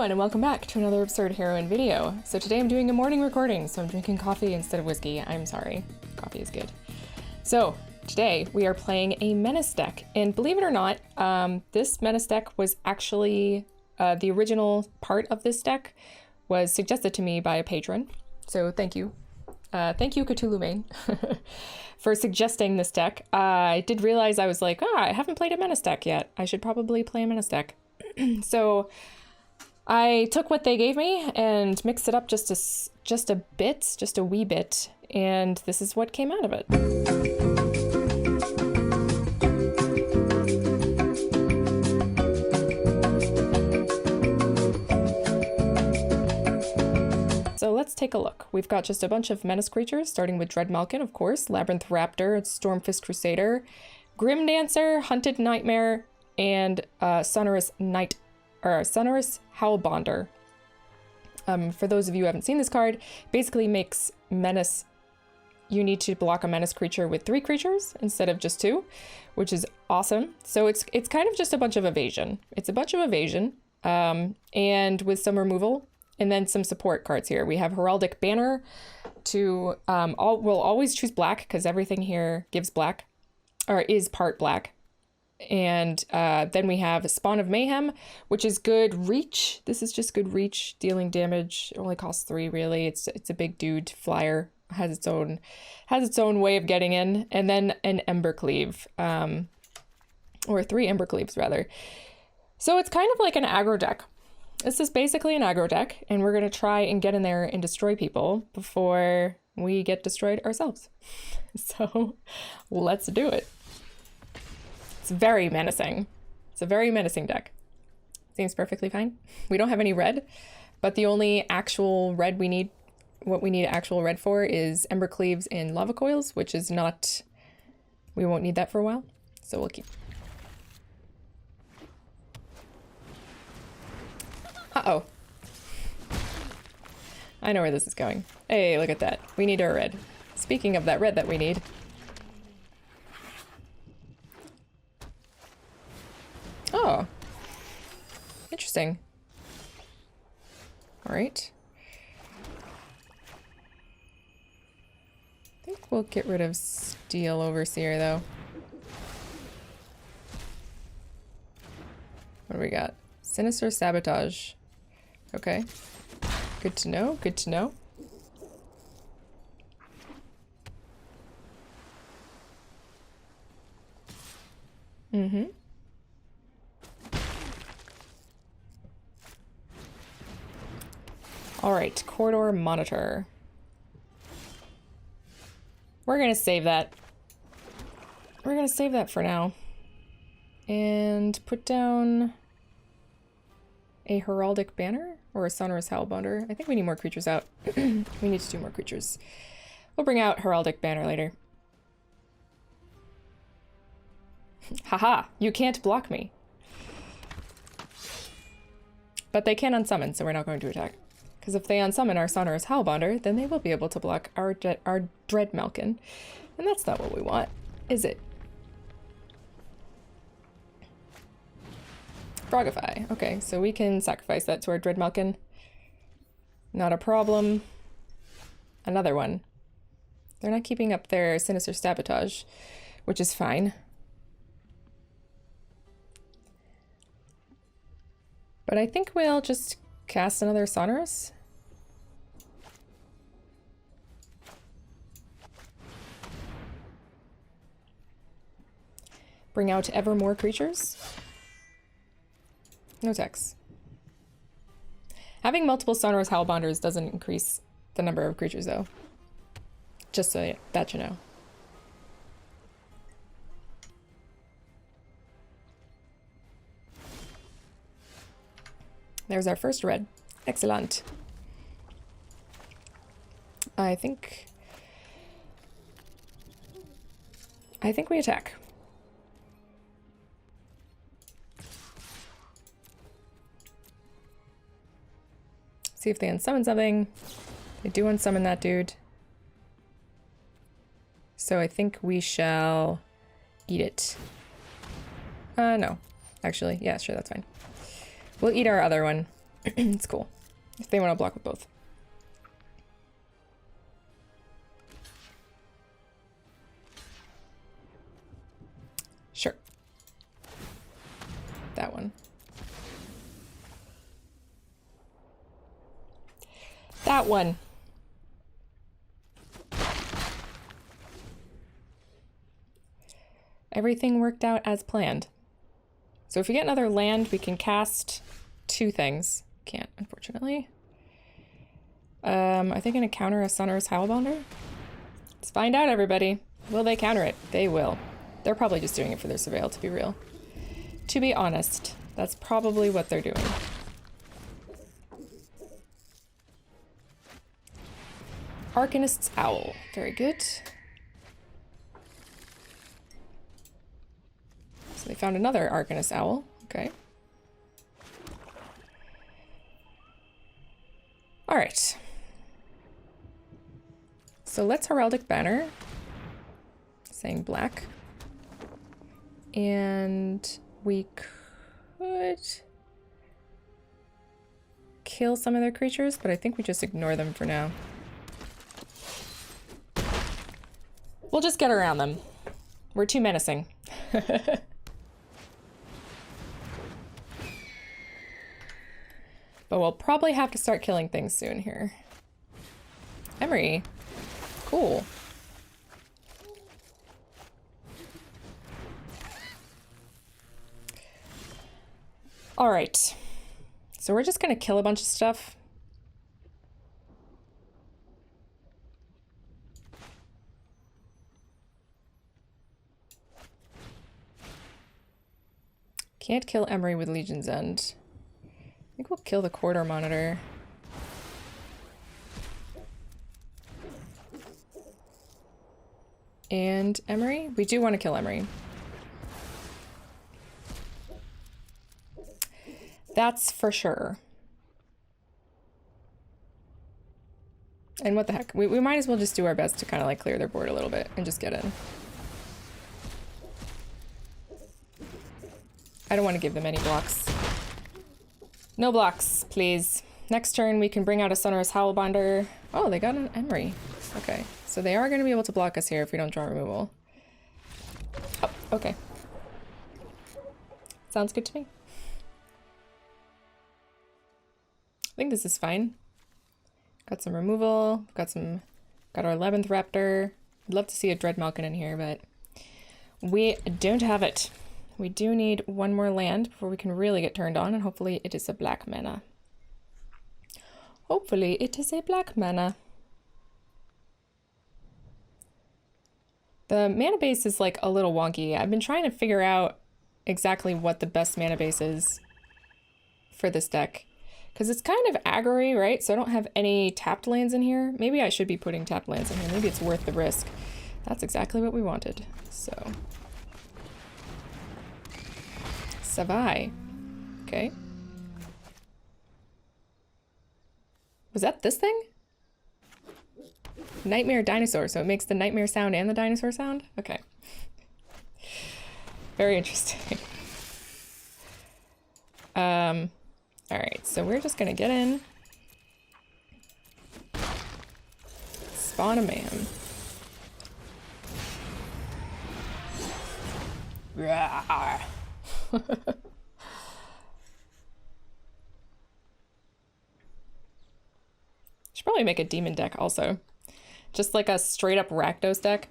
everyone, and welcome back to another absurd heroine video. So today I'm doing a morning recording, so I'm drinking coffee instead of whiskey. I'm sorry, coffee is good. So today we are playing a Menace deck, and believe it or not, this Menace deck was actually, the original part of this deck was suggested to me by a patron. So thank you. Thank you, Cthulhu Main, for suggesting this deck. I did realize I was like, I haven't played a Menace deck yet. I should probably play a Menace deck. So I took what they gave me and mixed it up just a wee bit, and this is what came out of it. So let's take a look. We've got just a bunch of Menace creatures, starting with Dreadmalkin, of course, Labyrinth Raptor, Stormfist Crusader, Grim Dancer, Hunted Nightmare, and Sonorous Howlbonder. For those of you who haven't seen this card, basically makes Menace, you need to block a Menace creature with 3 creatures instead of just 2, which is awesome. So it's kind of just a bunch of evasion. It's a bunch of evasion, and with some removal, and then some support cards here. We have Heraldic Banner to, we'll always choose black because everything here gives black, or is part black. And then we have Spawn of Mayhem, which is good reach. This is just good reach, dealing damage. It only costs 3 really. It's a big dude flyer. Has its own way of getting in. And then an Embercleave, or 3 Embercleaves rather. So it's kind of like an aggro deck. This is basically an aggro deck, and we're gonna try and get in there and destroy people before we get destroyed ourselves. So let's do it. It's very menacing. It's a very menacing deck. Seems perfectly fine. We don't have any red, but the only actual red we need, what we need actual red for, is Embercleaves and Lava Coils, which is not, we won't need that for a while, so we'll keep. Uh-oh. I know where this is going. Hey, look at that. We need our red. Speaking of that red that we need, oh, interesting. All right. I think we'll get rid of Steel Overseer, though. What do we got? Sinister Sabotage. Okay. Good to know, good to know. Mm-hmm. All right, Corridor Monitor. We're gonna save that. We're gonna save that for now. And put down a Heraldic Banner or a Sonorous Howlbonder. I think we need more creatures out. We need to do more creatures. We'll bring out Heraldic Banner later. Haha, you can't block me. But they can unsummon, so we're not going to attack. Because if they unsummon our Sonorous Howlbonder, then they will be able to block our Dreadmalkin. And that's not what we want, is it? Frogify. Okay, so we can sacrifice that to our Dreadmalkin. Not a problem. Another one. They're not keeping up their Sinister Sabotage, which is fine. But I think we'll just cast another Sonorous. Bring out ever more creatures. No text. Having multiple Sonorous Howlbonders doesn't increase the number of creatures, though. Just so that you know. There's our first red. Excellent. I think we attack. See if they unsummon something. They do unsummon that dude. So I think we shall eat it. No. Actually, yeah, sure, that's fine. We'll eat our other one. It's cool. If they want to block with both. Sure. That one. That one. Everything worked out as planned. So if we get another land, we can cast 2 things. Can't, unfortunately. Are they going to counter a Sunner's Howlbounder? Let's find out, everybody. Will they counter it? They will. They're probably just doing it for their surveil, to be real. To be honest, that's probably what they're doing. Arcanist's Owl. Very good. So they found another Arcanist Owl. Okay. All right. So let's Heraldic Banner. Saying black. And we could kill some of their creatures, but I think we just ignore them for now. We'll just get around them. We're too menacing. But we'll probably have to start killing things soon here. Emery. Cool. All right. So we're just gonna kill a bunch of stuff. Can't kill Emery with Legion's End. I think we'll kill the Corridor Monitor. And Emery? We do want to kill Emery. That's for sure. And what the heck? We might as well just do our best to kind of like clear their board a little bit and just get in. I don't want to give them any blocks. No blocks, please. Next turn, we can bring out a Sunner's Howlbounder. Oh, they got an Emery. Okay, so they are going to be able to block us here if we don't draw removal. Oh, okay. Sounds good to me. I think this is fine. Got some removal. Got our 11th Raptor. I'd love to see a Dread Malkin in here, but we don't have it. We do need one more land before we can really get turned on, and hopefully it is a black mana. Hopefully it is a black mana. The mana base is like a little wonky. I've been trying to figure out exactly what the best mana base is for this deck. Because it's kind of aggro-y, right? So I don't have any tapped lands in here. Maybe I should be putting tapped lands in here. Maybe it's worth the risk. That's exactly what we wanted. So... Savai. Okay. Was that this thing? Nightmare Dinosaur. So it makes the nightmare sound and the dinosaur sound? Okay. Very interesting. Alright, so we're just gonna get in. Spawn a man. Should probably make a demon deck also. Just like a straight up Rakdos deck.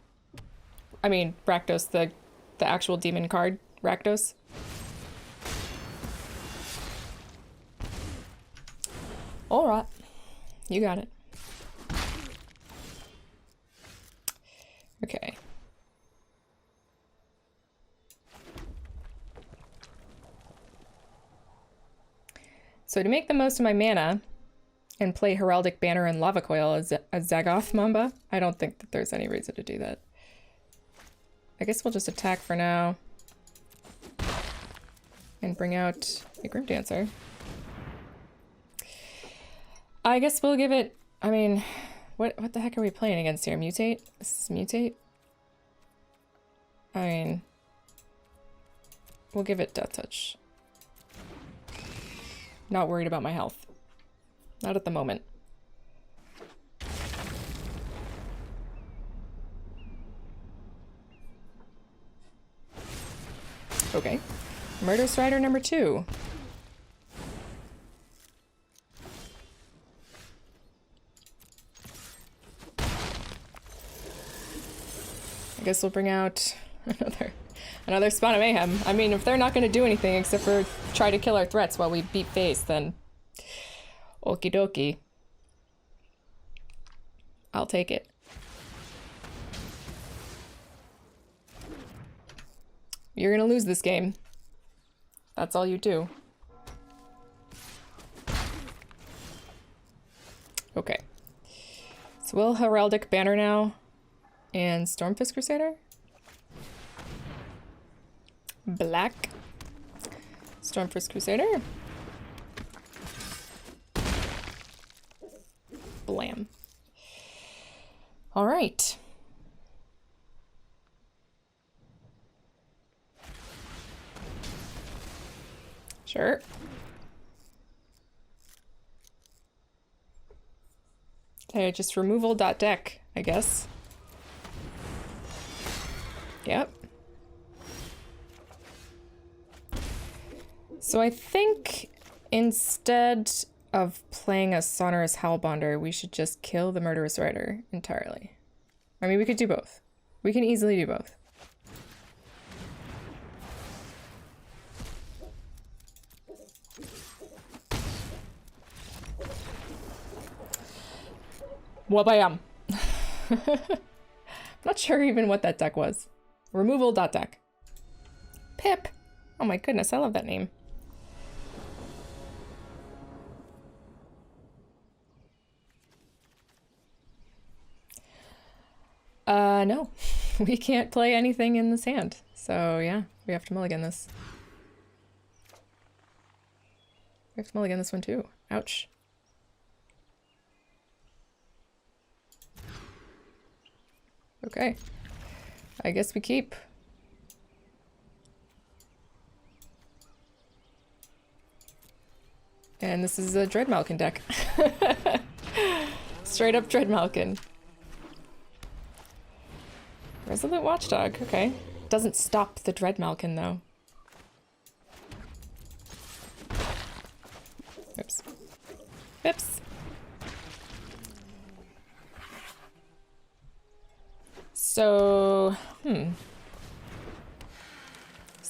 I mean, Rakdos, the actual demon card, Rakdos. Alright, you got it. Okay. So to make the most of my mana and play Heraldic Banner and Lava Coil as a Zagoth Mamba, I don't think that there's any reason to do that. I guess we'll just attack for now and bring out a Grim Dancer. I guess we'll give it, I mean, what the heck are we playing against here? Mutate? This is Mutate? I mean, we'll give it Death Touch. Not worried about my health. Not at the moment. Okay. Murder Strider number 2. I guess we'll bring out another Spawn of Mayhem. I mean, if they're not going to do anything except for try to kill our threats while we beat face, then okie dokie. I'll take it. You're gonna lose this game. That's all you do. Okay. So we'll Heraldic Banner now. And Stormfist Crusader. Black. Stormfist Crusader. Blam. All right. Sure. Okay, just removal.deck, I guess. Yep. So I think instead of playing a Sonorous Howlbonder, we should just kill the Murderous Rider entirely. I mean, we could do both. We can easily do both. Wabayam. Not sure even what that deck was. Removal.deck. Pip. Oh my goodness, I love that name. No. We can't play anything in this hand. So yeah, we have to mulligan this. We have to mulligan this one too. Ouch. Okay. I guess we keep. And this is a Dreadmalkin deck. Straight up Dreadmalkin. Resolute Watchdog, okay. Doesn't stop the Dreadmalkin though. Oops. Oops. So,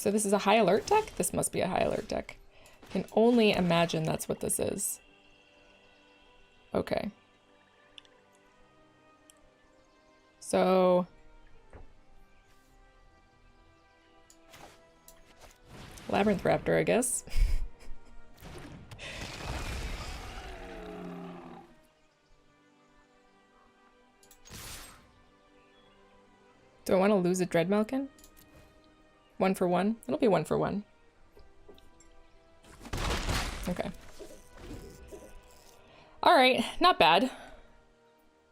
So this is a high alert deck? This must be a high alert deck. I can only imagine that's what this is. Okay. So... Labyrinth Raptor, I guess. Do I want to lose a Dreadmalkin? 1 for 1? It'll be 1 for 1. Okay. Alright, not bad.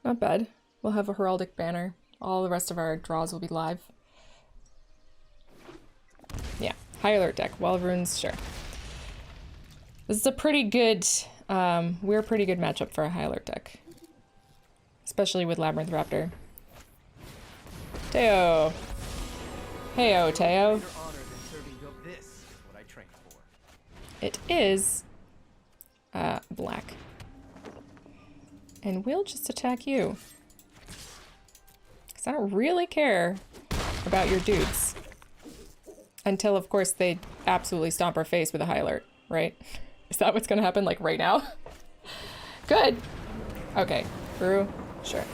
Not bad. We'll have a Heraldic Banner. All the rest of our draws will be live. Yeah, high alert deck. Wall of Runes, sure. This is a pretty good, we're a pretty good matchup for a high alert deck. Especially with Labyrinth Raptor. Teo. Heyo, Teo. It is black. And we'll just attack you. Because I don't really care about your dudes. Until, of course, they absolutely stomp our face with a high alert, right? Is that what's gonna happen, like, right now? Good! Okay, Brew, sure.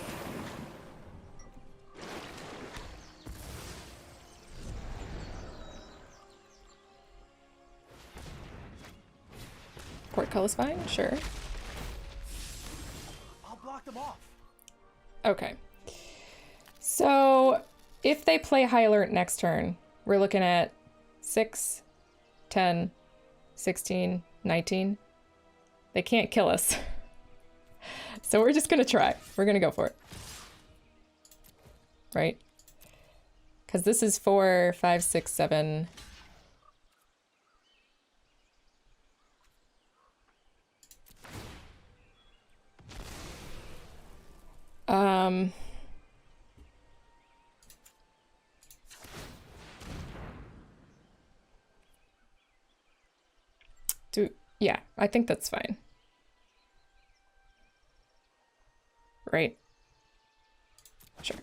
Portcullis fine, sure. I'll block them off. Okay. So, if they play high alert next turn, we're looking at 6, 10, 16, 19. They can't kill us. So we're just gonna try. We're gonna go for it. Right? Because this is 4, 5, 6, 7... Yeah, I think that's fine. Right? Sure.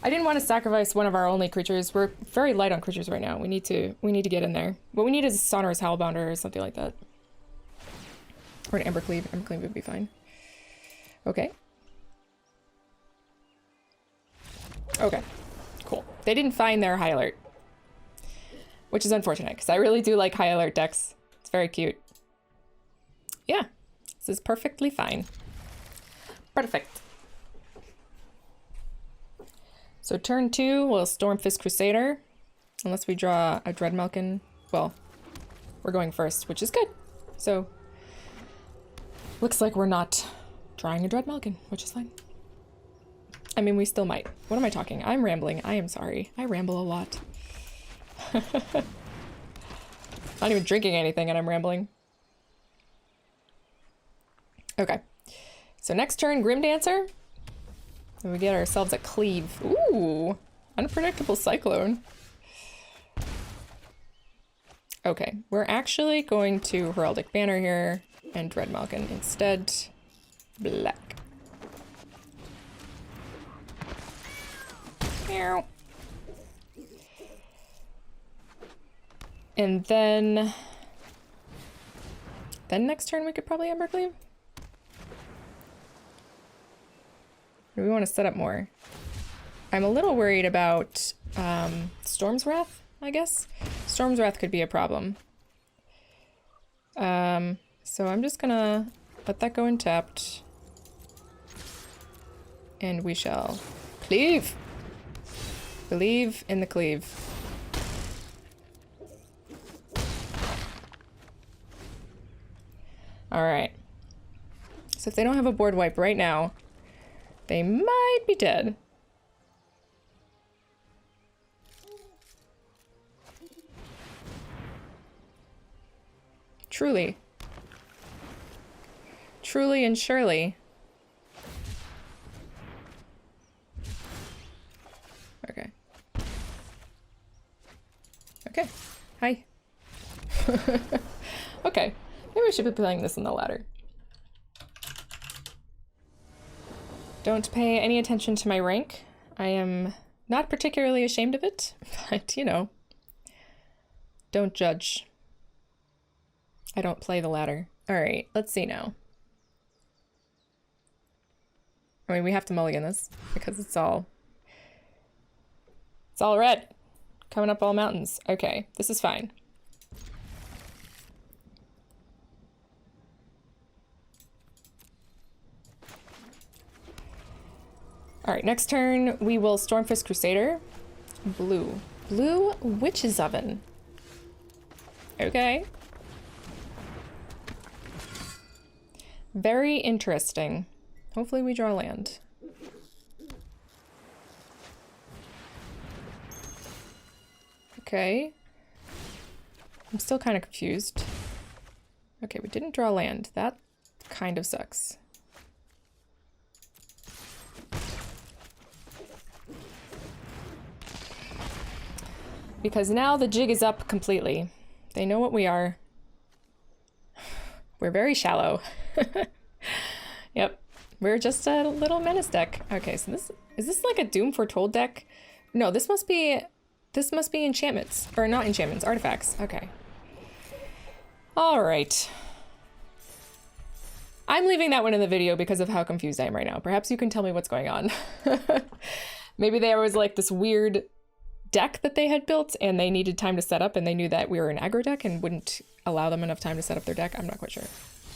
I didn't want to sacrifice one of our only creatures. We're very light on creatures right now. We need to get in there. What we need is a Sonorous Howlbounder or something like that. Or an Embercleave. Embercleave would be fine. Okay. Okay. Cool. They didn't find their high alert. Which is unfortunate, because I really do like high alert decks. It's very cute. Yeah. This is perfectly fine. Perfect. So turn 2, we'll Stormfist Crusader. Unless we draw a Dreadmalkin. Well, we're going first, which is good. So, looks like we're not drawing a Dreadmalkin, which is fine. I mean, we still might. What am I talking? I'm rambling. I am sorry. I ramble a lot. Not even drinking anything and I'm rambling. Okay. So next turn, Grim Dancer. And we get ourselves a Cleave. Ooh! Unpredictable Cyclone. Okay, we're actually going to Heraldic Banner here and Dreadmalkin instead. Black. Meow. And then next turn we could probably Embercleave. Or we want to set up more. I'm a little worried about Storm's Wrath, I guess. Storm's Wrath could be a problem. So I'm just gonna let that go untapped. And we shall cleave. Believe in the cleave. Alright. So if they don't have a board wipe right now, they might be dead. Truly. Truly and surely. Okay. Okay. Hi. Okay. Maybe we should be playing this in the ladder. Don't pay any attention to my rank. I am not particularly ashamed of it, but you know, don't judge. I don't play the ladder. All right, let's see now. I mean, we have to mulligan this because it's all red. Coming up all mountains. Okay, this is fine. All right, next turn we will Stormfist Crusader. Blue. Blue Witch's Oven. Okay. Very interesting. Hopefully we draw land. Okay. I'm still kind of confused. Okay, we didn't draw land. That kind of sucks. Because now the jig is up completely. They know what we are. We're very shallow. Yep. We're just a little Menace deck. Okay, so is this like a Doom Foretold deck? No, this must be enchantments. Or not enchantments, artifacts. Okay. Alright. I'm leaving that one in the video because of how confused I am right now. Perhaps you can tell me what's going on. Maybe there was like this weird deck that they had built and they needed time to set up and they knew that we were an aggro deck and wouldn't allow them enough time to set up their deck. I'm not quite sure.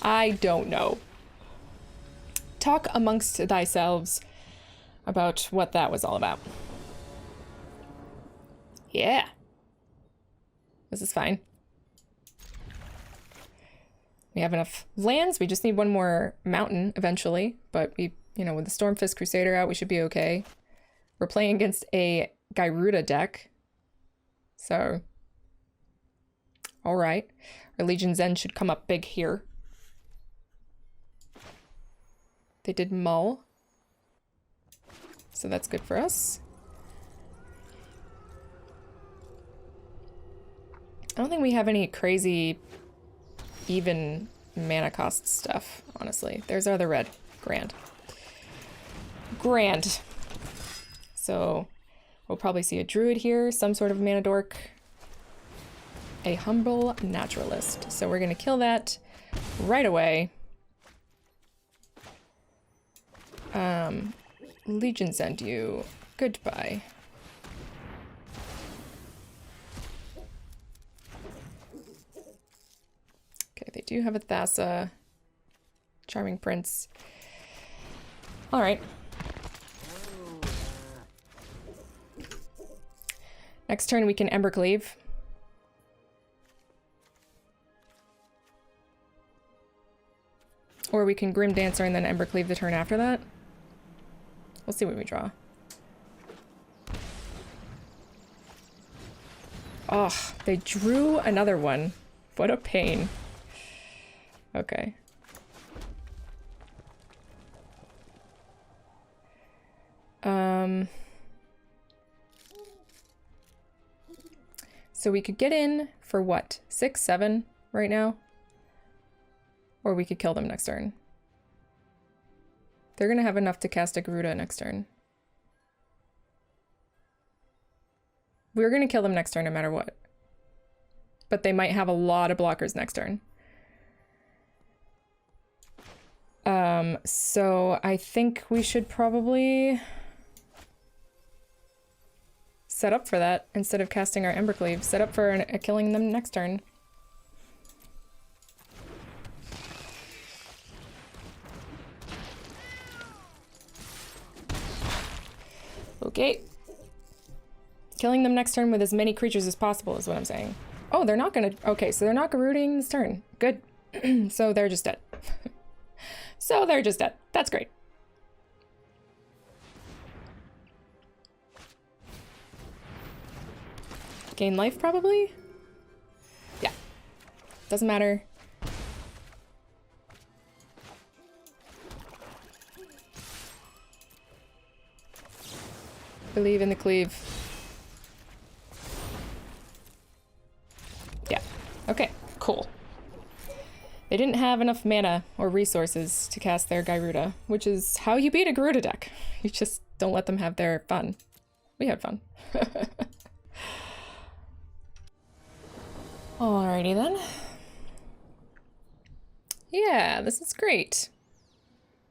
I don't know. Talk amongst thyselves about what that was all about. Yeah. This is fine. We have enough lands. We just need one more mountain eventually, but we, you know, with the Stormfist Crusader out, we should be okay. We're playing against a Gyruda deck. So, all right. Our Legion's End should come up big here. They did mull. So that's good for us. I don't think we have any crazy even mana cost stuff, honestly. There's our other red. Grand. Grand. So we'll probably see a druid here, some sort of mana dork. A humble naturalist. So we're gonna kill that right away. Legion sent you. Goodbye. Okay, they do have a Thassa. Charming Prince. Alright. Next turn we can Embercleave. Or we can Grim Dancer and then Embercleave the turn after that. We'll see what we draw. Oh, they drew another one. What a pain. Okay. So we could get in for what? 6, 7 right now? Or we could kill them next turn. They're gonna have enough to cast a Garuda next turn. We're gonna kill them next turn no matter what. But they might have a lot of blockers next turn. So I think we should probably set up for that instead of casting our Embercleave. Set up for killing them next turn. Okay. Killing them next turn with as many creatures as possible is what I'm saying. Oh, they're not gonna... Okay, so they're not Garuding this turn. Good. So they're just dead. So they're just dead. That's great. Gain life, probably? Yeah. Doesn't matter. Believe in the cleave. Yeah. Okay, cool. They didn't have enough mana or resources to cast their Garuda, which is how you beat a Garuda deck. You just don't let them have their fun. We had fun. Alrighty then. Yeah, this is great.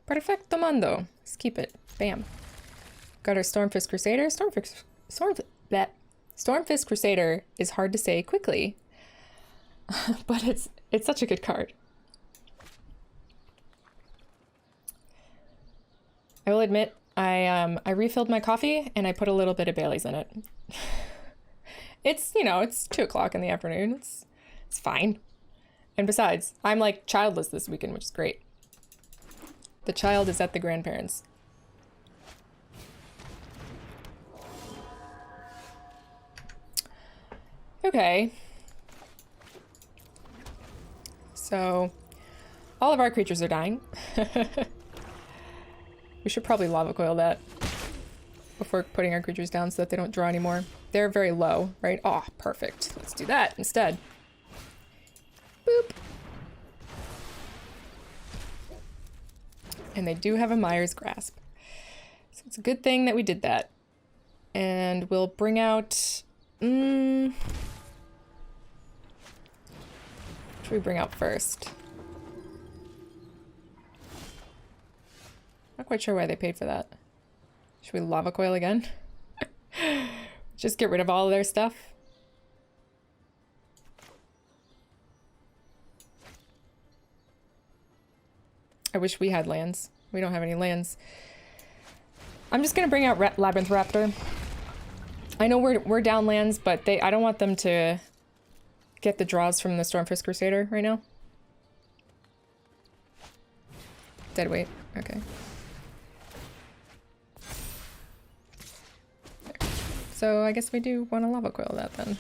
Perfecto mundo. Let's keep it. Bam. Got our Stormfist Crusader. Stormfist Crusader is hard to say quickly, but it's such a good card. I will admit, I refilled my coffee and I put a little bit of Bailey's in it. It's, you know, it's 2 o'clock in the afternoon. It's fine. And besides, I'm like childless this weekend, which is great. The child is at the grandparents'. Okay. So, all of our creatures are dying. We should probably lava coil that before putting our creatures down so that they don't draw anymore. They're very low, right? Oh, perfect. Let's do that instead. Boop. And they do have a Myers Grasp. So it's a good thing that we did that. And we'll bring out... what should we bring out first? Not quite sure why they paid for that. Should we lava coil again? Just get rid of all of their stuff. I wish we had lands. We don't have any lands. I'm just gonna bring out Labyrinth Raptor. I know we're down lands, but I don't want them to get the draws from the Stormfist Crusader right now. Deadweight. Okay. So I guess we do want to lava coil that then.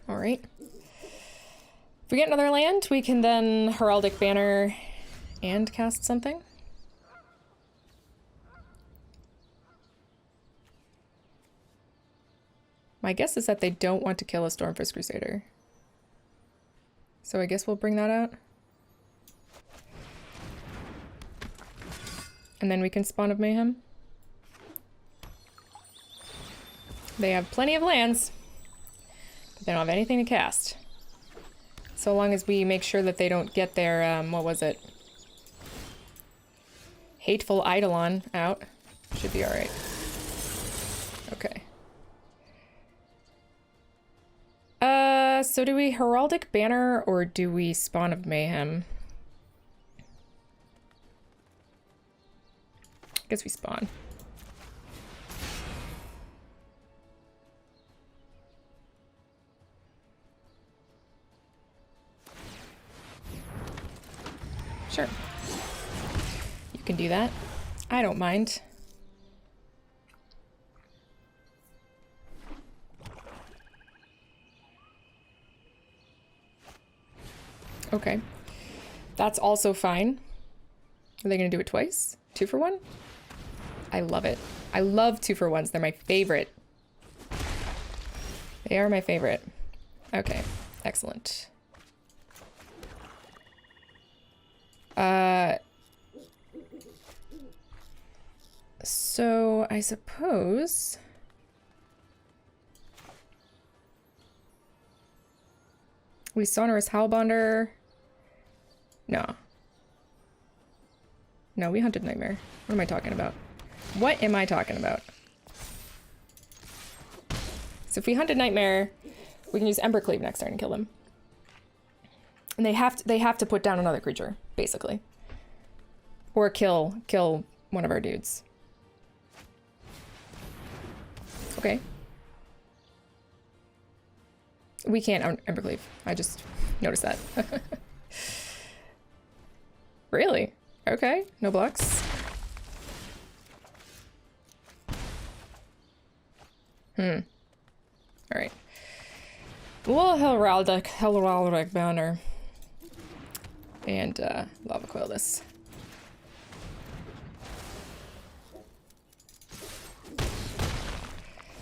All right. If we get another land, we can then Heraldic Banner and cast something. My guess is that they don't want to kill a Stormfist Crusader. So I guess we'll bring that out. And then we can Spawn of Mayhem. They have plenty of lands, but they don't have anything to cast. So long as we make sure that they don't get their, what was it? Hateful Eidolon out. Should be alright. Okay. So do we Heraldic Banner or do we Spawn of Mayhem? I guess we Spawn. Sure. You can do that. I don't mind. Okay. That's also fine. Are they gonna do it twice? 2 for 1? I love it. I love 2 for 1s. They're my favorite. They are my favorite. Okay. Excellent. So I suppose we Sonorous Howlbonder. No. No, we Hunted Nightmare. What am I talking about? What am I talking about? So if we Hunted Nightmare, we can use Embercleave next turn and kill them. And they have to put down another creature, basically. Or kill one of our dudes. Okay. We can't Embercleave. I just noticed that. Really? Okay. No blocks. Alright. We'll Heraldic Banner. And Lava Coil this.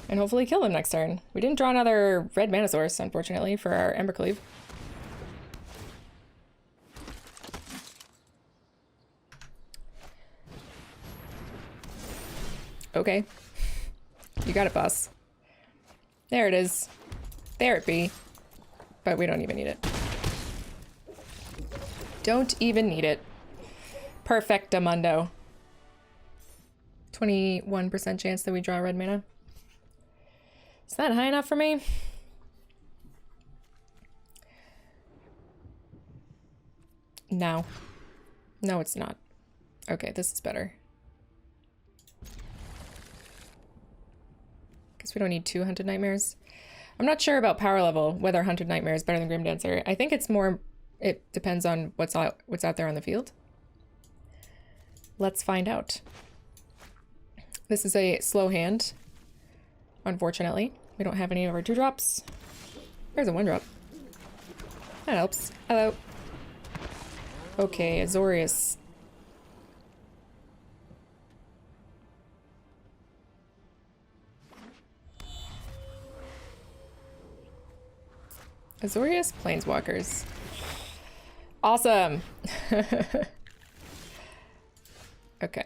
And hopefully kill them next turn. We didn't draw another red mana source, unfortunately, for our Embercleave. Okay. You got it, boss. There it is. There it be. But we don't even need it. Don't even need it. Perfectamundo. 21% chance that we draw red mana. Is that high enough for me? No. No, it's not. Okay, this is better. Guess we don't need 2 Hunted Nightmares. I'm not sure about power level, whether Hunted Nightmare is better than Grim Dancer. I think it's more, it depends on what's out there on the field. Let's find out. This is a slow hand, unfortunately. We don't have any of our 2-drops. There's a 1-drop. That helps. Hello. Okay, Azorius. Azorius Planeswalkers. Awesome. Okay.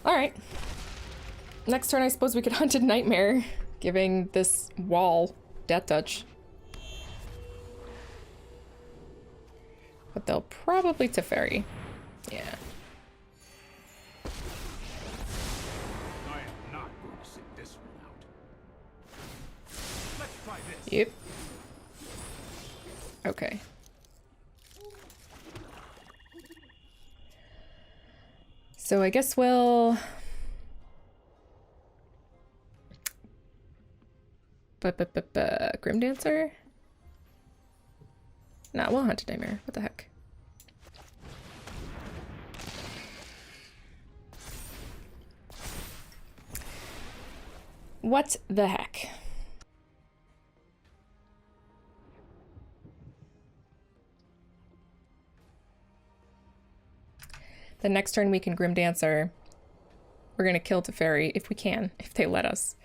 All right. Next turn, I suppose we could Hunted Nightmare, giving this wall Death Touch. But they'll probably Teferi. Yeah. I am not going to sit this one out. Let's try this. Yep. Okay. So I guess we'll... Grim Dancer? Nah, we'll Hunted Nightmare. What the heck? What the heck? The next turn we can Grim Dancer. We're gonna kill Teferi if we can, if they let us.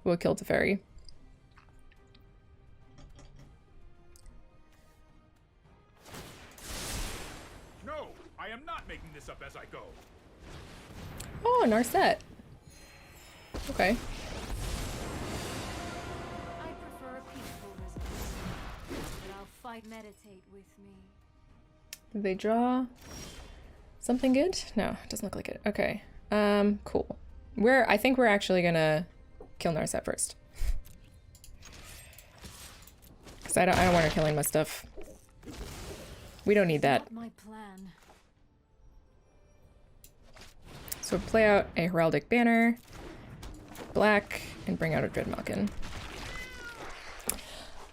We'll kill Teferi. No, I am not making this up as I go. Oh, Narset. Okay. I prefer a peaceful resolution, but I'll fight meditate with me. Did they draw something good? No, it doesn't look like it. Okay. Cool. I think we're actually gonna kill Narset first. Because I don't want her killing my stuff. We don't need that. Not my plan. So play out a Heraldic Banner, black, and bring out a Dreadmalkin.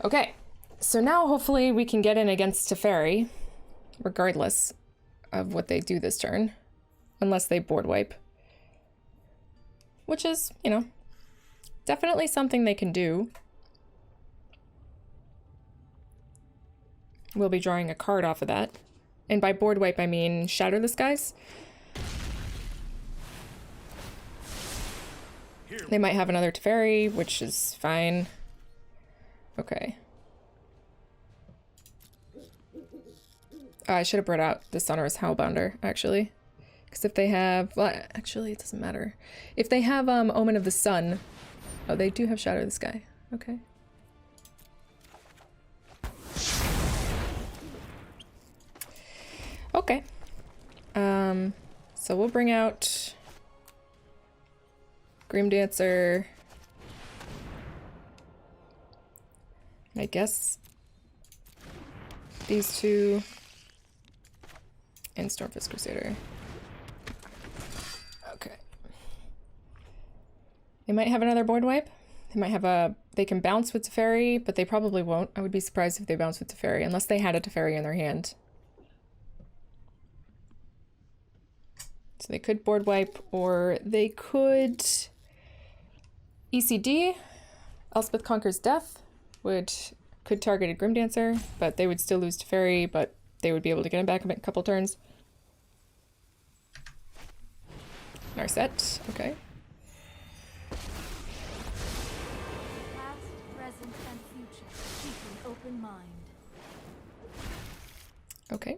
Okay, so now hopefully we can get in against Teferi, regardless of what they do this turn, unless they board wipe. Which is, you know, definitely something they can do. We'll be drawing a card off of that. And by board wipe, I mean Shatter the Skies. They might have another Teferi, which is fine. Okay. I should have brought out the Sonorous Howlbounder, actually. Because if they have... Well, actually, it doesn't matter. If they have Omen of the Sun... Oh, they do have Shadow of the Sky. Okay. Okay. So we'll bring out... Grim Dancer. I guess these two and Stormfist Crusader. Okay. They might have another board wipe. They might have a... They can bounce with Teferi, but they probably won't. I would be surprised if they bounce with Teferi, unless they had a Teferi in their hand. So they could board wipe, or they could... ECD, Elspeth Conquers Death, could target a Grim Dancer, but they would still lose Teferi, but they would be able to get him back in a couple turns. Narset, okay. Past, present, and future. Keep an open mind. Okay.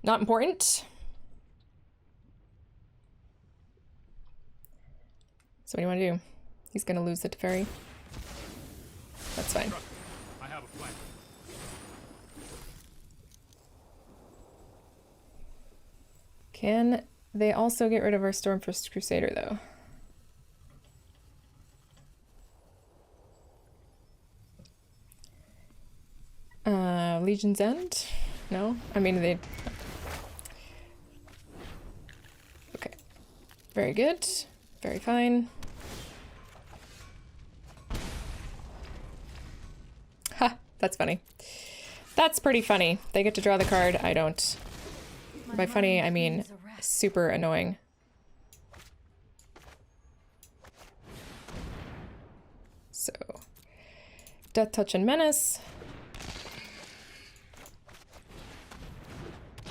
Not important. So what do you want to do? He's gonna lose the Teferi. That's fine. I have a plan. Can they also get rid of our Stormfist Crusader, though? Legion's End? No? I mean, they... Okay. Very good. Very fine. Ha! That's funny. That's pretty funny. They get to draw the card. I don't. By funny, I mean super annoying. So, Death Touch and Menace.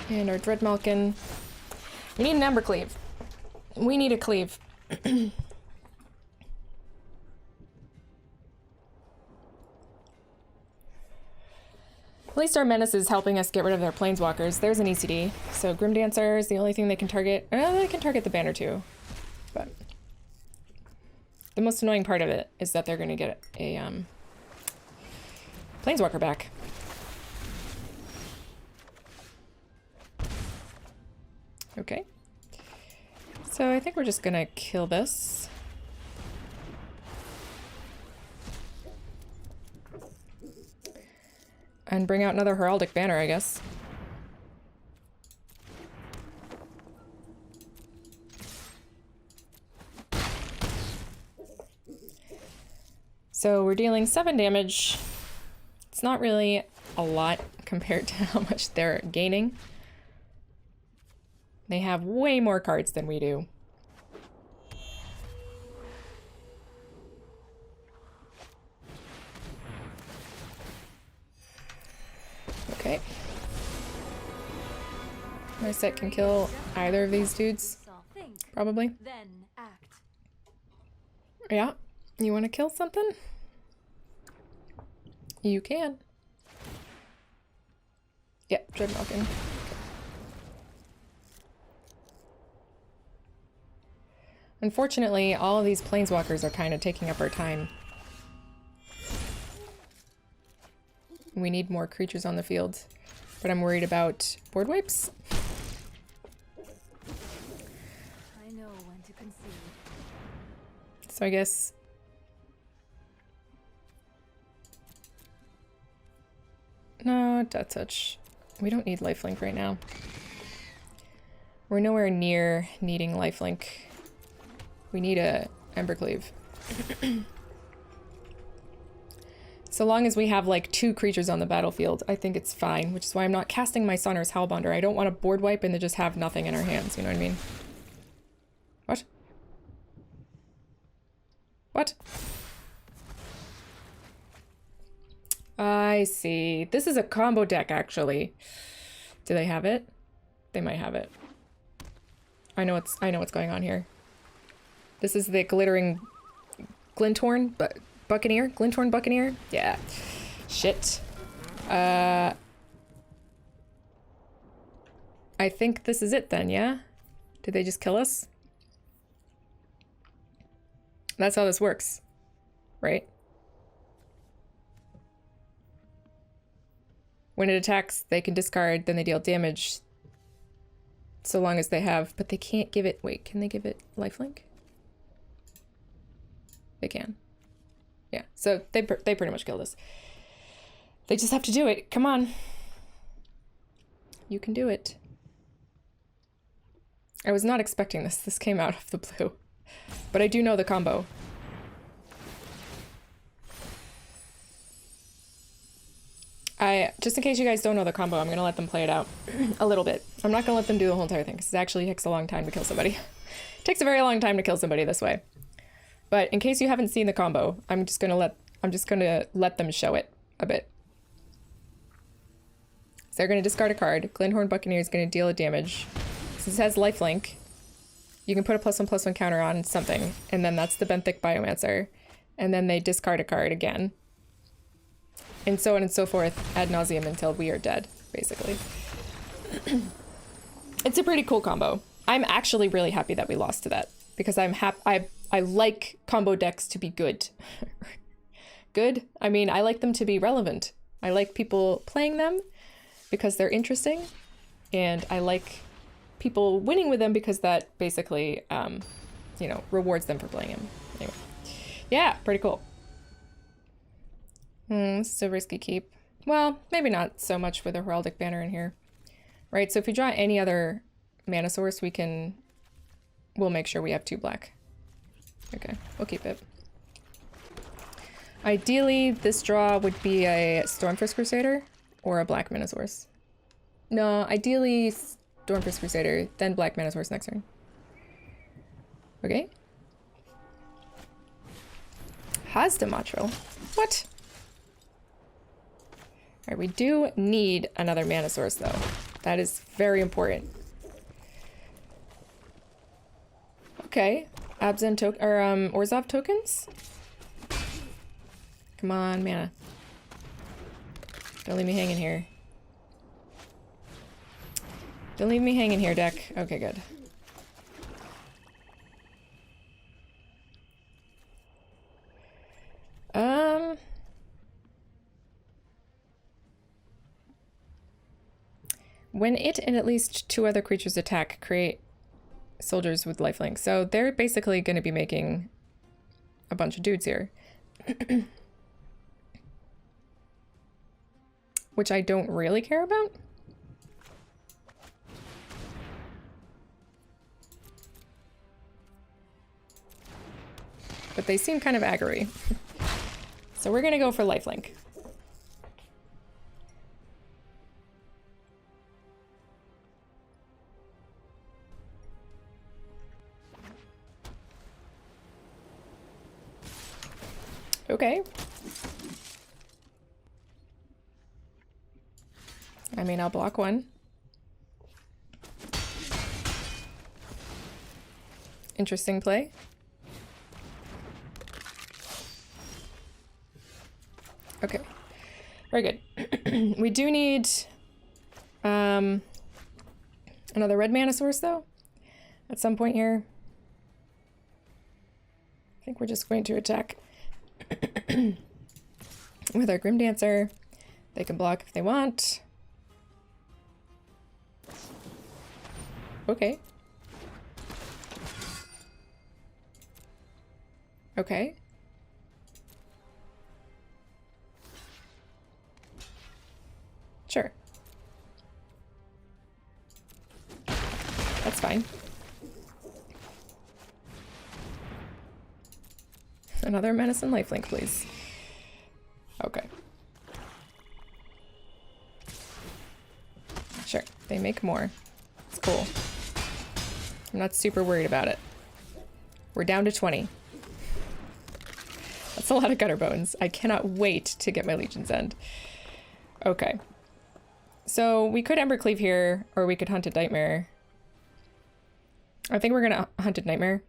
And our Dreadmalkin. We need an Ember Cleave. We need a cleave. At least our Menace is helping us get rid of their Planeswalkers. There's an ECD. So Grim Dancer is the only thing they can target. They can target the banner too. But the most annoying part of it is that they're going to get a Planeswalker back. Okay. So I think we're just going to kill this. And bring out another Heraldic Banner, I guess. So we're dealing 7 damage. It's not really a lot compared to how much they're gaining. They have way more cards than we do. Okay. My set can kill either of these dudes. Think, Probably. then act. Yeah. You want to kill something? You can. Yeah, Dreadnoughting. Unfortunately, all of these planeswalkers are kind of taking up our time. We need more creatures on the field, but I'm worried about board wipes. I know when to concede. So I guess... No, Death Touch. We don't need lifelink right now. We're nowhere near needing lifelink. We need a Embercleave. So long as we have like 2 creatures on the battlefield, I think it's fine, which is why I'm not casting my Sonar's Hellbonder. I don't want to board wipe and then just have nothing in our hands, you know what I mean? What? What? I see. This is a combo deck, actually. Do they have it? They might have it. I know what's going on here. This is the glittering Glinthorn, but Buccaneer? Glinthorn Buccaneer? Yeah. Shit. I think this is it then, yeah? Did they just kill us? That's how this works, right? When it attacks, they can discard, then they deal damage. So long as they have, but they can't give it, wait, can they give it lifelink? They can. Yeah, so they pretty much killed us. They just have to do it. Come on. You can do it. I was not expecting this. This came out of the blue. But I do know the combo. Just in case you guys don't know the combo, I'm going to let them play it out a little bit. I'm not going to let them do the whole entire thing, because it actually takes a long time to kill somebody. It takes a very long time to kill somebody this way. But in case you haven't seen the combo, I'm just going to let them show it a bit. So they're going to discard a card. Glinthorn Buccaneer is going to deal a damage. Since it has lifelink, you can put a +1/+1 counter on something, and then that's the Benthic Biomancer. And then they discard a card again. And so on and so forth, ad nauseum until we are dead, basically. It's a pretty cool combo. I'm actually really happy that we lost to that, because I like combo decks to be good. Good? I mean, I like them to be relevant. I like people playing them because they're interesting, and I like people winning with them because that basically, you know, rewards them for playing them. Anyway. Yeah, pretty cool. This is a risky keep. Well, maybe not so much with a Heraldic Banner in here. Right, so if we draw any other mana source, we'll make sure we have 2 black. Okay, we'll keep it. Ideally, this draw would be a Stormfist Crusader or a black mana source. No, ideally Stormfist Crusader, then black mana source next turn. Okay. Hasdamatral. What? Alright, we do need another mana source, though. That is very important. Okay. Abzan token, or Orzhov tokens? Come on, mana. Don't leave me hanging here. Don't leave me hanging here, deck. Okay, good. When it and at least 2 other creatures attack, create soldiers with lifelink. So they're basically going to be making a bunch of dudes here. Which I don't really care about. But they seem kind of aggery. So we're going to go for lifelink. Okay. I mean, I'll block one. Interesting play. Okay, very good. We do need another red mana source though at some point here. I think we're just going to attack with our Grim Dancer. They can block if they want. Okay. Okay. Sure. That's fine. Another Menace and lifelink, please. Okay. Sure, they make more. It's cool. I'm not super worried about it. We're down to 20. That's a lot of gutter bones. I cannot wait to get my Legion's End. Okay. So we could Embercleave here, or we could Hunted Nightmare. I think we're gonna Hunted Nightmare.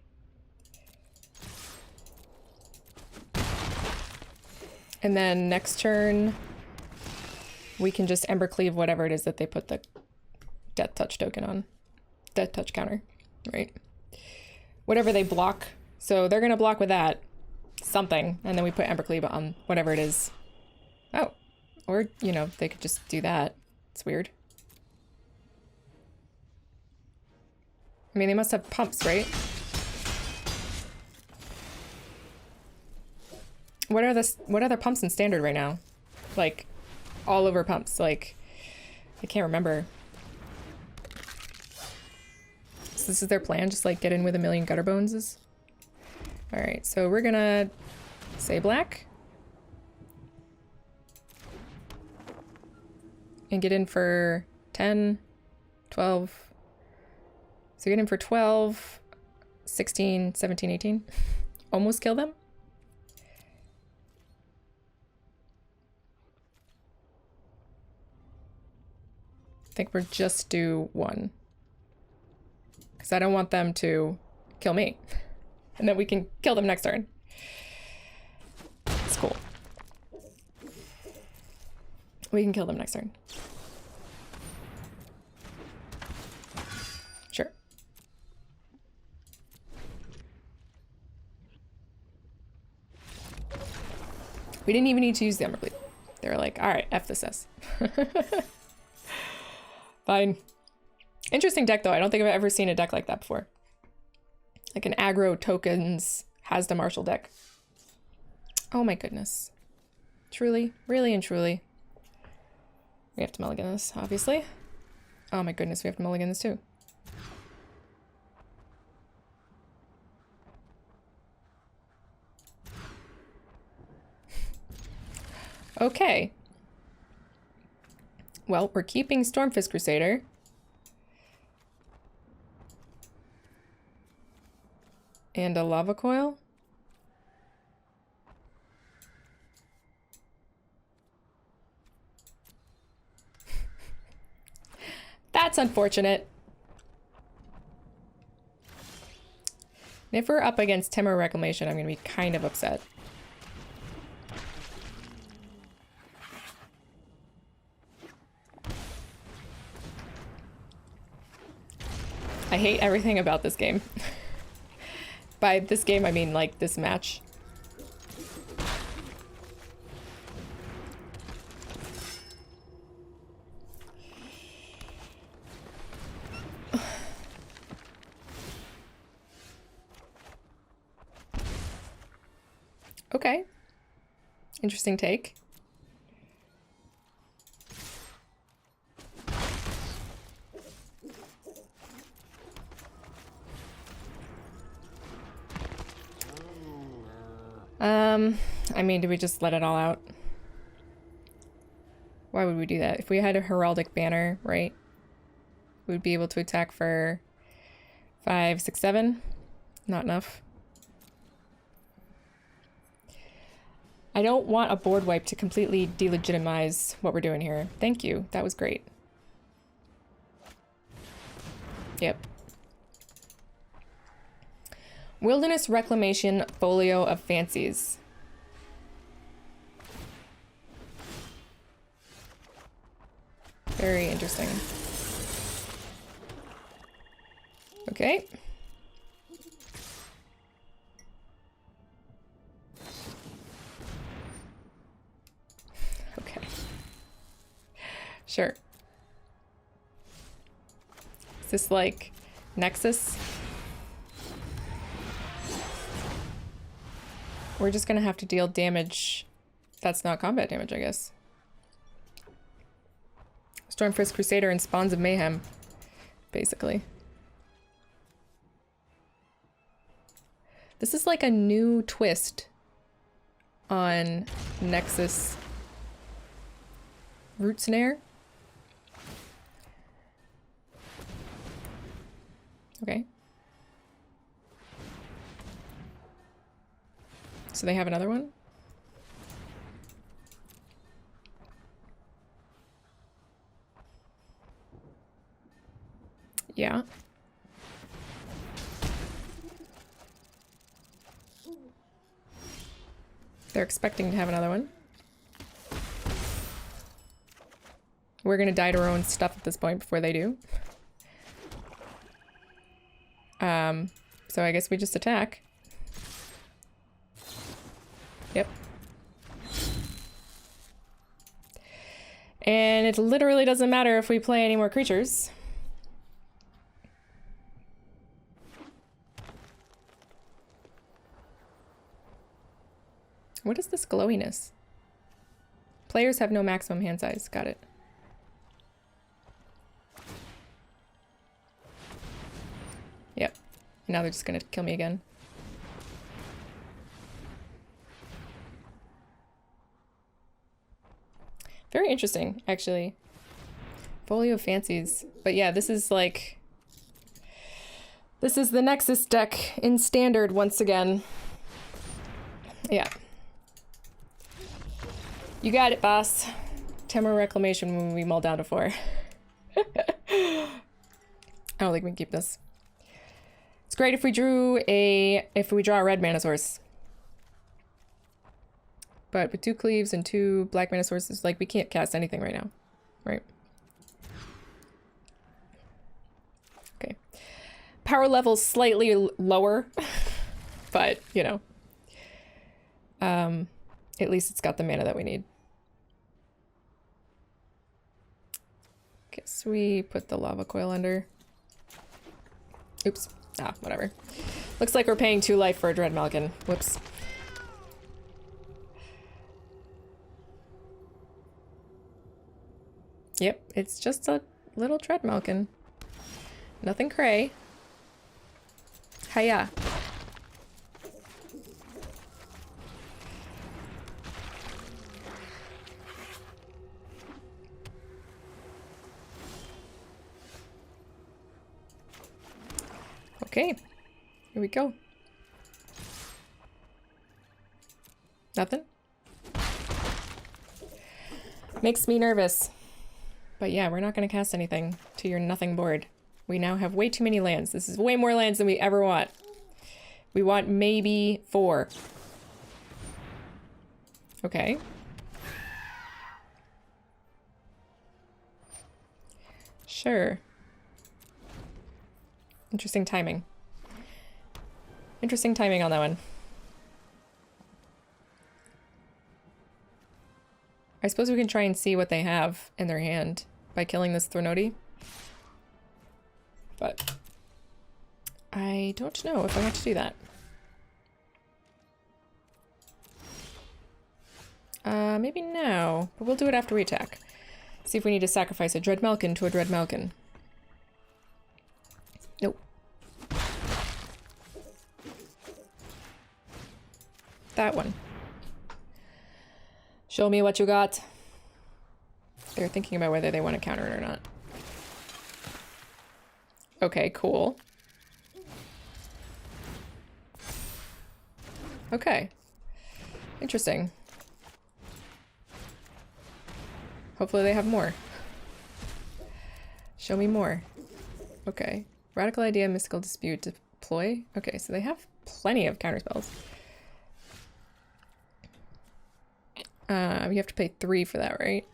And then next turn, we can just Embercleave whatever it is that they put the Death Touch token on. Death Touch counter, right? Whatever they block. So they're gonna block with that. Something. And then we put Embercleave on whatever it is. Oh. Or, you know, they could just do that. It's weird. I mean, they must have pumps, right? What are the pumps in standard right now? Like, all over pumps. Like, I can't remember. So this is their plan, just like get in with a million gutter boneses. Alright, so we're gonna say black. And get in for 10, 12. So get in for 12, 16, 17, 18. Almost kill them. I think we're just do one. Because I don't want them to kill me. And then we can kill them next turn. It's cool. We can kill them next turn. Sure. We didn't even need to use the Embercleave. They were like, alright, F this S. Fine. Interesting deck though. I don't think I've ever seen a deck like that before. Like an aggro tokens has the Marshall deck. Oh my goodness. Truly, really and truly. We have to mulligan this, obviously. Oh my goodness, we have to mulligan this too. Okay. Well, we're keeping Stormfist Crusader. And a lava coil. That's unfortunate. And if we're up against Timber Reclamation, I'm going to be kind of upset. I hate everything about this game. By this game, I mean like this match. Okay. Interesting take. I mean, do we just let it all out? Why would we do that? If we had a heraldic banner, right? We'd be able to attack for 5, 6, 7. Not enough. I don't want a board wipe to completely delegitimize what we're doing here. Thank you. That was great. Yep. Wilderness Reclamation Folio of Fancies. Very interesting. Okay. Okay. Sure. Is this like Nexus? We're just gonna have to deal damage. That's not combat damage, I guess. Stormfist Crusader and Spawns of Mayhem, basically. This is like a new twist on Nexus Root Snare. Okay. So they have another one? Yeah. They're expecting to have another one. We're gonna die to our own stuff at this point before they do. So I guess we just attack. Yep. And it literally doesn't matter if we play any more creatures. What is this glowiness? Players have no maximum hand size. Got it. Yep. Now they're just gonna kill me again. Very interesting, actually. Folio of Fancies. But yeah, this is like... This is the Nexus deck in Standard once again. Yeah. You got it, boss. Temor Reclamation when we mull down to 4. I don't think we can keep this. It's great if we draw a red mana source. But with 2 cleaves and 2 black mana sources, like, we can't cast anything right now. Right? Okay. Power level's slightly lower. But, you know. At least it's got the mana that we need. Guess we put the lava coil under. Oops. Ah, whatever. Looks like we're paying 2 life for a Dread Malkin. Whoops. Yep, it's just a little Dread Malkin. Nothing cray. Hiya. Okay, here we go. Nothing? Makes me nervous. But yeah, we're not going to cast anything to your nothing board. We now have way too many lands. This is way more lands than we ever want. We want maybe 4. Okay. Sure. Interesting timing. Interesting timing on that one. I suppose we can try and see what they have in their hand by killing this Threnody. But I don't know if I want to do that. Maybe now, but we'll do it after we attack. See if we need to sacrifice a Dread Malkin to a Dread Malkin. Nope. That one. Show me what you got. They're thinking about whether they want to counter it or not. Okay, cool. Okay. Interesting. Hopefully they have more. Show me more. Okay. Radical Idea, Mystical Dispute, Deploy. Okay, so they have plenty of counterspells. We have to pay 3 for that, right?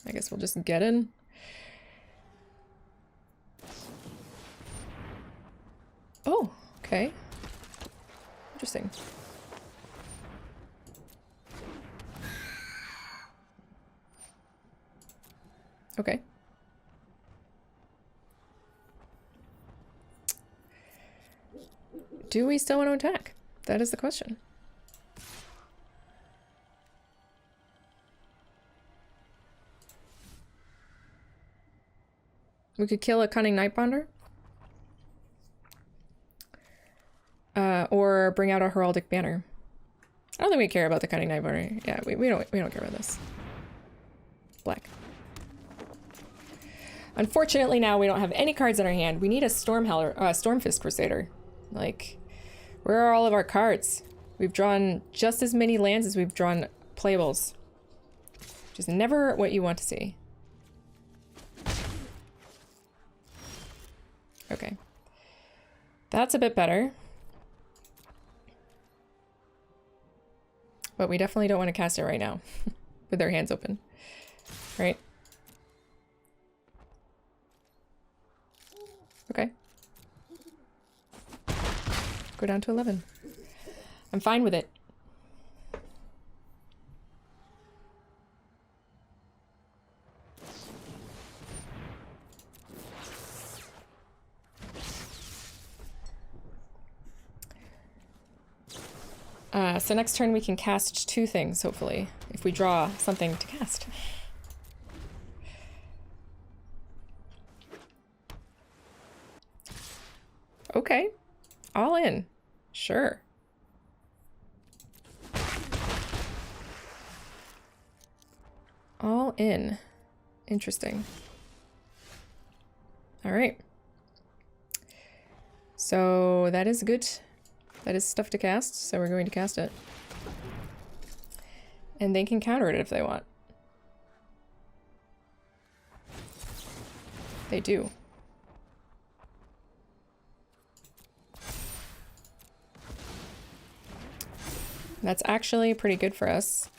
I guess we'll just get in. Oh, okay. Interesting. Okay. Do we still want to attack? That is the question. We could kill a Cunning Nightbonder. Or bring out a Heraldic Banner. I don't think we care about the Cunning Nightbonder. Yeah, we don't care about this. Black. Unfortunately, now we don't have any cards in our hand. We need a Stormfist Crusader. Like, where are all of our cards? We've drawn just as many lands as we've drawn playables. Which is never what you want to see. Okay. That's a bit better. But we definitely don't want to cast it right now. With our hands open. Right? Okay. Go down to 11. I'm fine with it. So next turn we can cast 2 things, hopefully, if we draw something to cast. Okay. All in. Sure. All in. Interesting. All right. So that is good. That is stuff to cast, so we're going to cast it. And they can counter it if they want. They do. That's actually pretty good for us.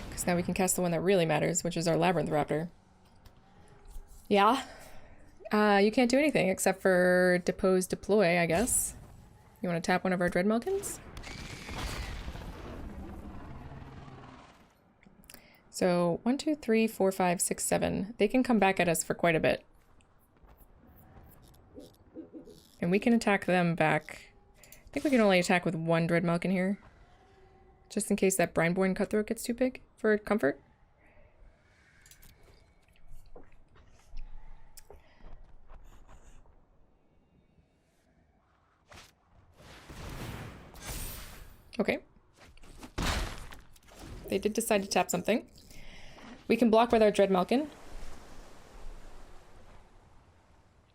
Because now we can cast the one that really matters, which is our Labyrinth Raptor. Yeah. You can't do anything except for Depose Deploy, I guess. You want to tap one of our Dreadmalkins? So 1, 2, 3, 4, 5, 6, 7. They can come back at us for quite a bit. And we can attack them back. I think we can only attack with 1 Dreadmalkin here. Just in case that Brineborn Cutthroat gets too big for comfort. Okay. They did decide to tap something. We can block with our Dreadmalkin.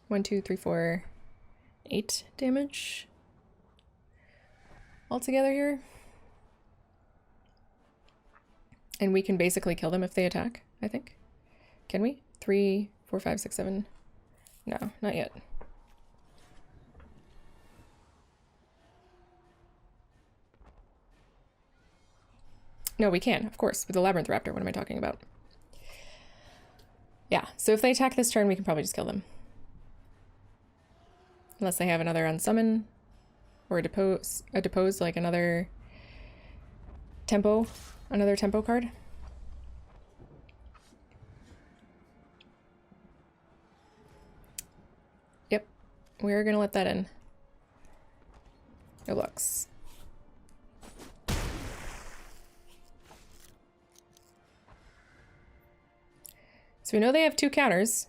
1, 2, 3, 4, 8 damage altogether here. And we can basically kill them if they attack, I think. Can we? 3, 4, 5, 6, 7. No, not yet. No, we can, of course, with the Labyrinth Raptor. What am I talking about? Yeah, so if they attack this turn, we can probably just kill them. Unless they have another unsummon or a depose like another tempo card. Yep, we're gonna let that in. No looks. So we know they have 2 counters.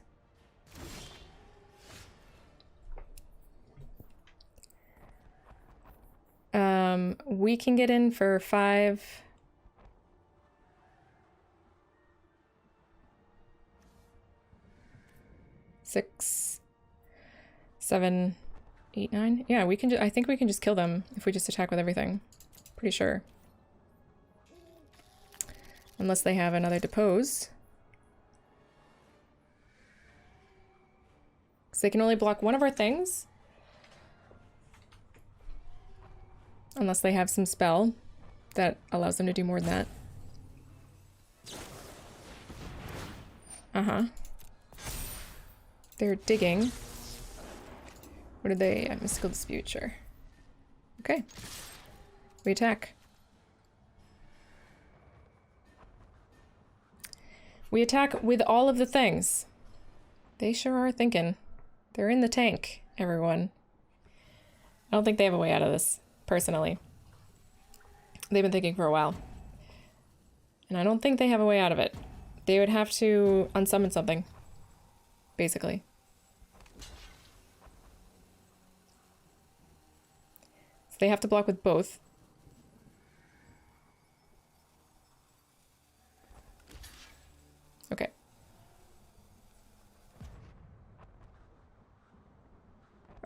We can get in for 5. 6, 7, 8, 9. Yeah, we can. I think we can just kill them if we just attack with everything. Pretty sure. Unless they have another depose. they can only block one of our things. Unless they have some spell that allows them to do more than that. Uh-huh. They're digging. What are they? Mystical Dispute, sure. Okay. We attack. We attack with all of the things. They sure are thinking. They're in the tank, everyone. I don't think they have a way out of this, personally. They've been thinking for a while. And I don't think they have a way out of it. They would have to unsummon something, basically. So they have to block with both. Okay.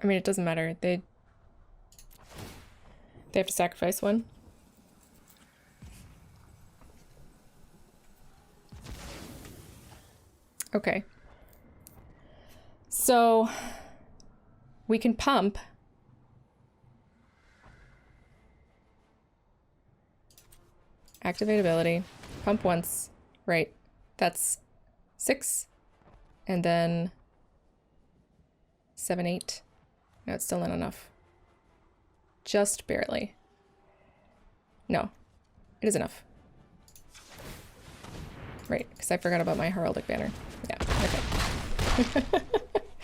I mean, it doesn't matter. They have to sacrifice one. Okay. So we can pump. Activate ability. Pump once. Right. That's 6. And then 7, 8. No, it's still not enough. Just barely. No, it is enough. Right, because I forgot about my heraldic banner. Yeah, okay. For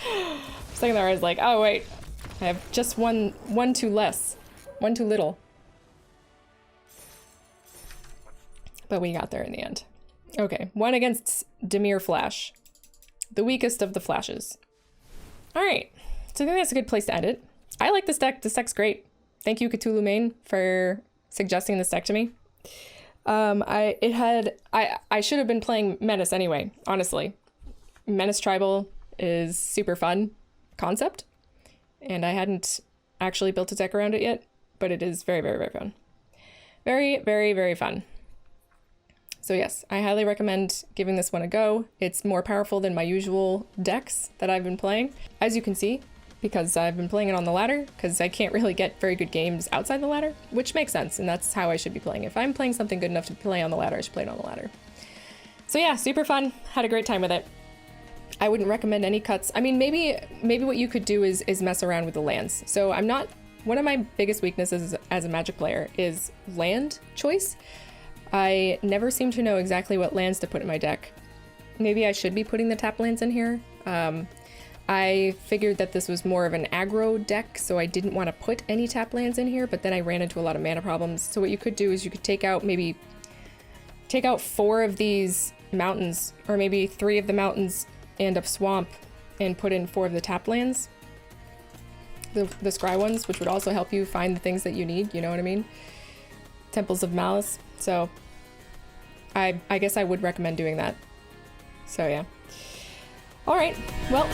a second there I was like, oh wait, I have just one too less. One too little. But we got there in the end. Okay, 1 against Dimir Flash. The weakest of the flashes. Alright, so I think that's a good place to end it. I like this deck. This deck's great. Thank you, Cthulhu Main, for suggesting this deck to me. I should have been playing Menace anyway, honestly. Menace Tribal is super fun concept, and I hadn't actually built a deck around it yet, but it is very, very, very fun. Very, very, very fun. So yes, I highly recommend giving this one a go. It's more powerful than my usual decks that I've been playing, as you can see, because I've been playing it on the ladder, because I can't really get very good games outside the ladder, which makes sense, and that's how I should be playing. If I'm playing something good enough to play on the ladder, I should play it on the ladder. So yeah, super fun. Had a great time with it. I wouldn't recommend any cuts. I mean, maybe what you could do is mess around with the lands. So I'm not... One of my biggest weaknesses as a Magic player is land choice. I never seem to know exactly what lands to put in my deck. Maybe I should be putting the tap lands in here. I figured that this was more of an aggro deck, so I didn't want to put any tap lands in here, but then I ran into a lot of mana problems. So what you could do is you could take out 4 of these mountains, or maybe 3 of the mountains and a swamp, and put in 4 of the tap lands. The scry ones, which would also help you find the things that you need, you know what I mean? Temples of Malice. So I guess I would recommend doing that. So yeah. All right, well,